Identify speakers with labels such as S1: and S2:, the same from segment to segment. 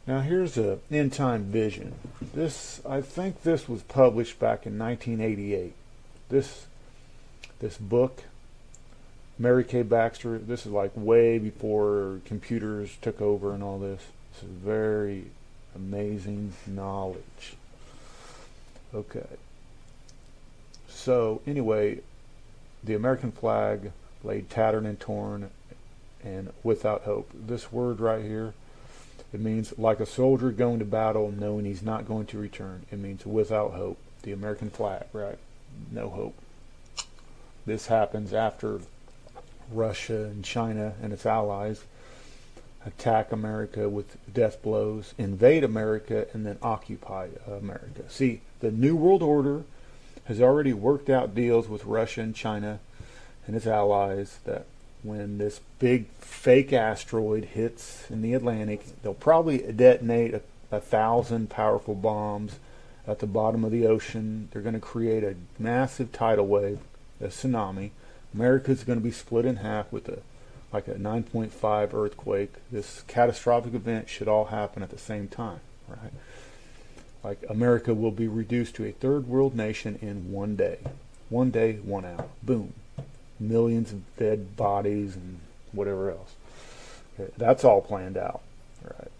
S1: Now here's a end time vision. I think this was published back in 1988. This this book, Mary Kay Baxter. This is like way before computers took over and all this. This is very amazing knowledge. Okay. So anyway, the American flag laid tattered and torn and without hope. This word right here, it means like a soldier going to battle knowing he's not going to return. It means without hope. The American flag, right? No hope. This happens after Russia and China and its allies attack America with death blows, invade America, and then occupy America. See, the New World Order has already worked out deals with Russia and China and its allies that when this big fake asteroid hits in the Atlantic, they'll probably detonate 1,000 powerful bombs at the bottom of the ocean. They're going to create a massive tidal wave, a tsunami. America's going to be split in half with like a 9.5 earthquake. This catastrophic event should all happen at the same time, right? Like America will be reduced to a third world nation in one day. 1 day, 1 hour. Boom. Millions of dead bodies and whatever else. Okay, that's all planned out, right?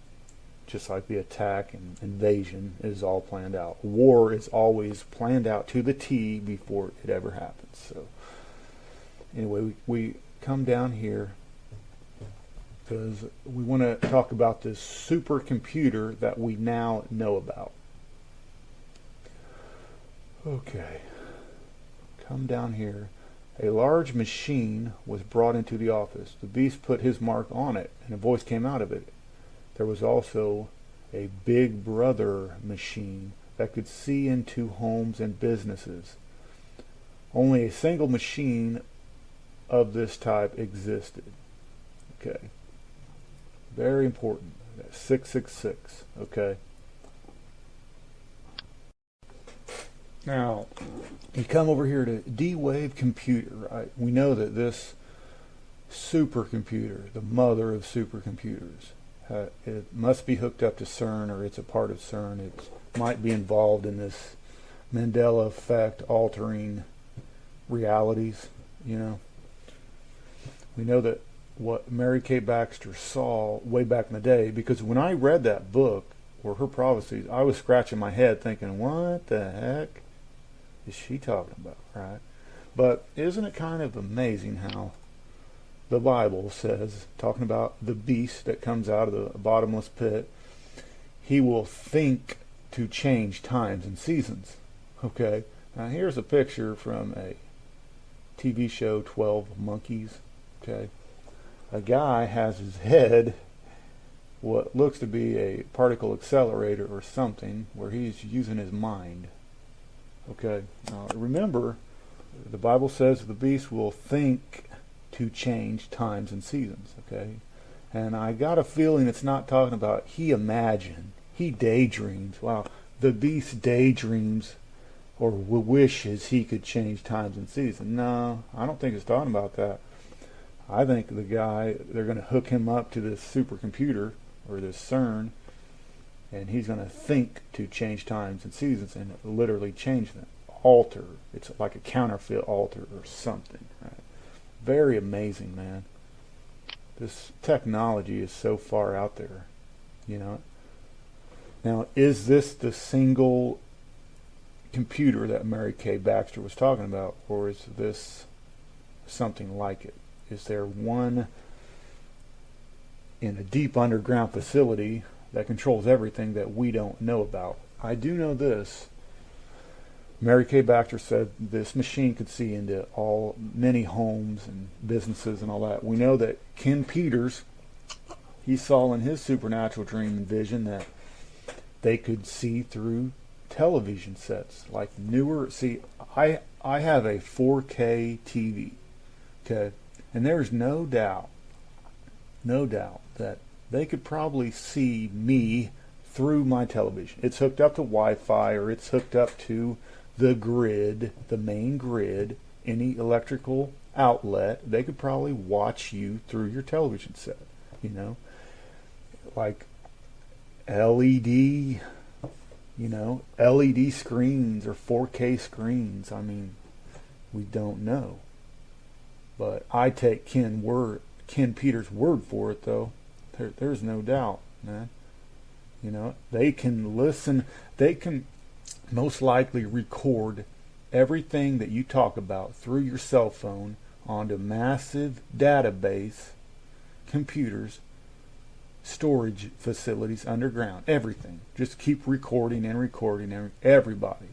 S1: Just like the attack and invasion is all planned out. War is always planned out to the T before it ever happens. So anyway, we come down here because we want to talk about this supercomputer that we now know about. Okay, come down here. A large machine was brought into the office. The beast put his mark on it, and a voice came out of it. There was also a big brother machine that could see into homes and businesses. Only a single machine of this type existed. Okay. Very important. 666. Okay. Now, you come over here to D-Wave computer, right? We know that this supercomputer, the mother of supercomputers, it must be hooked up to CERN, or it's a part of CERN. It might be involved in this Mandela effect, altering realities, you know. We know that what Mary Kay Baxter saw way back in the day, because when I read that book, or her prophecies, I was scratching my head thinking, what the heck is she talking about, right? But isn't it kind of amazing how the Bible says, talking about the beast that comes out of the bottomless pit, he will think to change times and seasons. Okay, now here's a picture from a TV show, 12 Monkeys. Okay, a guy has his head what looks to be a particle accelerator or something, where he's using his mind. Okay, now remember, the Bible says the beast will think to change times and seasons. Okay, and I got a feeling it's not talking about he imagined, he daydreams. Wow, the beast daydreams or wishes he could change times and seasons. No, I don't think it's talking about that. I think the guy, they're going to hook him up to this supercomputer or this CERN, and he's going to think to change times and seasons and literally change them, alter. It's like a counterfeit alter or something. Right? Very amazing, man. This technology is so far out there, you know. Now, is this the single computer that Mary Kay Baxter was talking about, or is this something like it? Is there one in a deep underground facility that controls everything that we don't know about? I do know this. Mary Kay Baxter said this machine could see into many homes and businesses and all that. We know that Ken Peters, he saw in his supernatural dream and vision that they could see through television sets, like newer. See, I have a 4K TV, okay, and there's no doubt that they could probably see me through my television. It's hooked up to Wi-Fi, or it's hooked up to the grid, the main grid, any electrical outlet. They could probably watch you through your television set, you know, like LED, LED screens or 4K screens. I mean, we don't know. But I take Ken Peters' word for it, though. There's no doubt, man. They can listen. They can most likely record everything that you talk about through your cell phone onto massive database computers, storage facilities underground, everything. Just keep recording and recording everybody.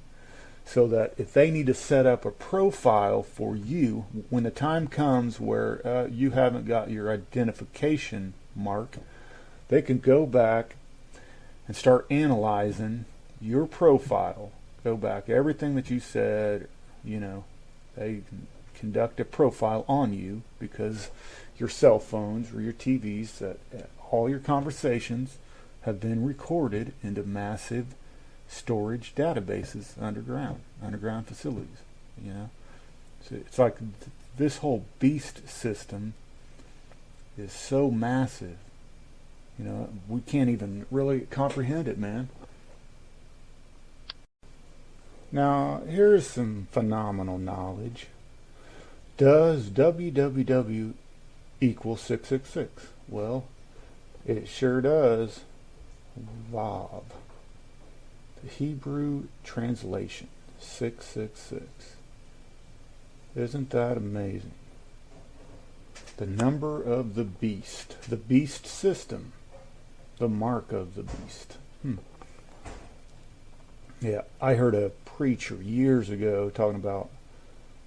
S1: So that if they need to set up a profile for you, when the time comes where you haven't got your identification mark, they can go back and start analyzing your profile. Go back, everything that you said, they can conduct a profile on you because your cell phones or your TVs, that all your conversations have been recorded into massive storage databases underground facilities. So it's like this whole beast system is so massive. We can't even really comprehend it, man. Now, here's some phenomenal knowledge. Does www equal 666? Well, it sure does. Vav. The Hebrew translation, 666. Isn't that amazing? The number of the beast system, the mark of the beast. Yeah, I heard a preacher years ago talking about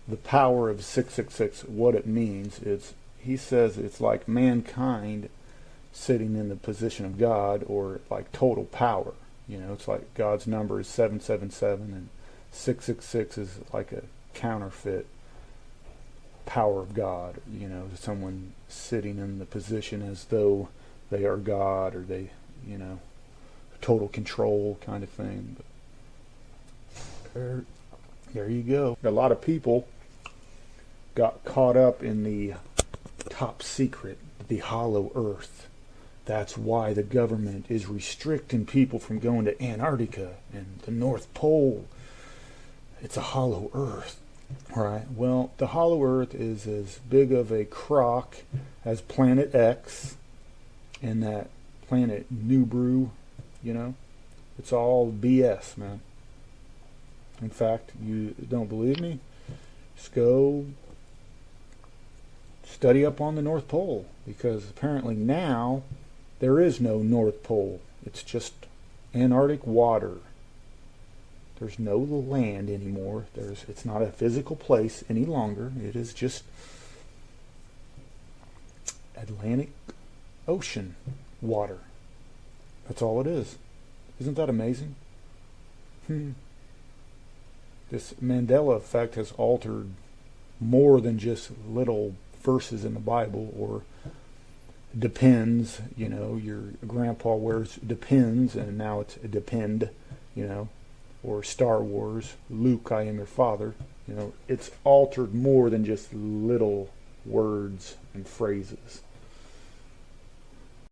S1: the power of 666, what it means. He says it's like mankind sitting in the position of God, or like total power. It's like God's number is 777 and 666 is like a counterfeit power of God, someone sitting in the position as though they are God, or they, total control kind of thing. But there you go. A lot of people got caught up in the top secret, the hollow earth. That's why the government is restricting people from going to Antarctica and the North Pole. It's a hollow earth. Right. Well, the hollow earth is as big of a crock as Planet X and that planet Nubru, It's all BS, man. In fact, you don't believe me? Just go study up on the North Pole, because apparently now there is no North Pole. It's just Antarctic water. There's no land anymore. It's not a physical place any longer. It is just Atlantic Ocean water. That's all it is. Isn't that amazing? This Mandela effect has altered more than just little verses in the Bible, or depends. Your grandpa wears depends and now it's a depend, or Star Wars, Luke, I am your father. It's altered more than just little words and phrases.